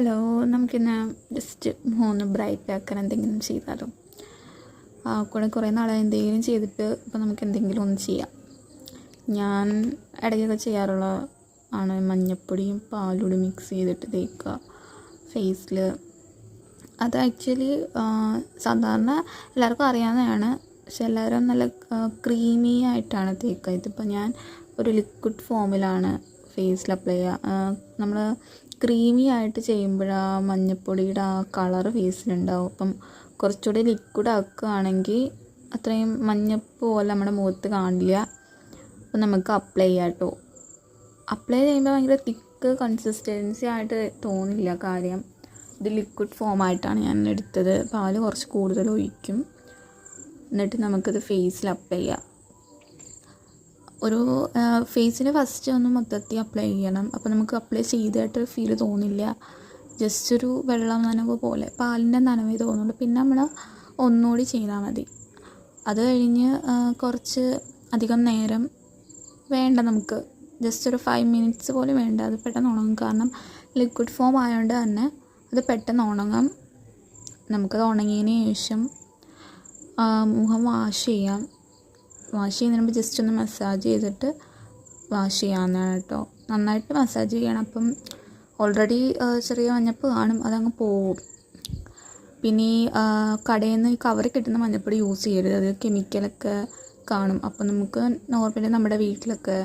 Hello, നമുക്കിന്ന് just ഒന്ന് bright ആക്കാൻ എന്തെങ്കിലും ചെയ്താലോ? കുറേ നാളായി എന്തെങ്കിലും ചെയ്തിട്ട് ഇപ്പോൾ നമുക്ക് എന്തെങ്കിലും ഒന്ന് ചെയ്യാം. ഞാൻ ഇടയ്ക്കൊക്കെ ചെയ്യാറുള്ള ആണ് മഞ്ഞപ്പൊടിയും പാലൂടെ മിക്സ് ചെയ്തിട്ട് തേക്കുക ഫേസിൽ. അത് ആക്ച്വലി സാധാരണ എല്ലാവർക്കും അറിയാവുന്നതാണ്, പക്ഷെ എല്ലാവരും നല്ല ക്രീമി ആയിട്ടാണ് തേക്കുക. ഇതിപ്പോൾ ഞാൻ ഒരു ലിക്വിഡ് ഫോമിലാണ് ഫേസിൽ അപ്ലൈ ചെയ്യുക. നമ്മൾ ക്രീമി ആയിട്ട് ചെയ്യുമ്പോഴാണ് മഞ്ഞപ്പൊടിയുടെ ആ കളറ് ഫേസിലുണ്ടാവും. അപ്പം കുറച്ചുകൂടി ലിക്വിഡ് ആക്കുകയാണെങ്കിൽ അത്രയും മഞ്ഞപ്പ് പോലെ നമ്മുടെ മുഖത്ത് കാണില്ല. അപ്പം നമുക്ക് അപ്ലൈ ചെയ്യാം കേട്ടോ. അപ്ലൈ ചെയ്യുമ്പോൾ ഭയങ്കര തിക്ക് കൺസിസ്റ്റൻസി ആയിട്ട് തോന്നില്ല. കാര്യം ഇത് ലിക്വിഡ് ഫോമായിട്ടാണ് ഞാൻ എടുത്തത്. പാല് കുറച്ച് കൂടുതൽ ഒഴിക്കും, എന്നിട്ട് നമുക്കിത് ഫേസിൽ അപ്ലൈ ചെയ്യാം. ഒരു ഫേസിന് ഫസ്റ്റ് ഒന്ന് മൊത്തത്തിൽ അപ്ലൈ ചെയ്യണം. അപ്പോൾ നമുക്ക് അപ്ലൈ ചെയ്തിട്ട് ഫീൽ തോന്നില്ല. ജസ്റ്റ് ഒരു വെള്ളം നനവ് പോലെ, പാലിൻ്റെ നനവേ തോന്നുള്ളൂ. പിന്നെ നമ്മൾ ഒന്നുകൂടി ചെയ്താൽ മതി. അത് കഴിഞ്ഞ് കുറച്ച് അധികം നേരം വേണ്ട, നമുക്ക് ജസ്റ്റ് ഒരു 5 മിനിറ്റ്സ് പോലും വേണ്ട. അത് പെട്ടെന്ന് ഉണങ്ങും. കാരണം ലിക്വിഡ് ഫോം ആയതുകൊണ്ട് തന്നെ അത് പെട്ടെന്ന് ഉണങ്ങും. നമുക്കത് ഉണങ്ങിയതിന് ശേഷം മുഖം വാഷ് ചെയ്യാം. വാഷ് ചെയ്യുന്നതിന് മുമ്പ് ജസ്റ്റ് ഒന്ന് മസാജ് ചെയ്തിട്ട് വാഷ് ചെയ്യാവുന്നതാണ് കേട്ടോ. നന്നായിട്ട് മസാജ് ചെയ്യണം. അപ്പം ഓൾറെഡി ചെറിയ മഞ്ഞപ്പ് കാണും, അതങ്ങ് പോവും. പിന്നെ ഈ കടയിൽ നിന്ന് ഈ കവറിൽ കിട്ടുന്ന മഞ്ഞപ്പൊടി യൂസ് ചെയ്യരുത്, അത് കെമിക്കലൊക്കെ കാണും. അപ്പം നമുക്ക് നോർമലി നമ്മുടെ വീട്ടിലൊക്കെ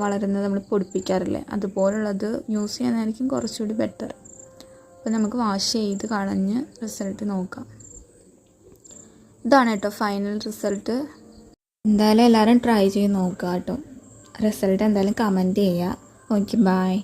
വളരുന്നത് നമ്മൾ പൊടിപ്പിക്കാറില്ലേ, അതുപോലുള്ളത് യൂസ് ചെയ്യുന്നതായിരിക്കും കുറച്ചുകൂടി ബെറ്റർ. അപ്പം നമുക്ക് വാഷ് ചെയ്ത് കളഞ്ഞ് റിസൾട്ട് നോക്കാം. ഇതാണ് കേട്ടോ ഫൈനൽ റിസൾട്ട്. എന്തായാലും എല്ലാവരും ട്രൈ ചെയ്ത് നോക്കുക കേട്ടോ. റിസൾട്ട് എന്തായാലും കമൻറ്റ് ചെയ്യുക. Okay, by.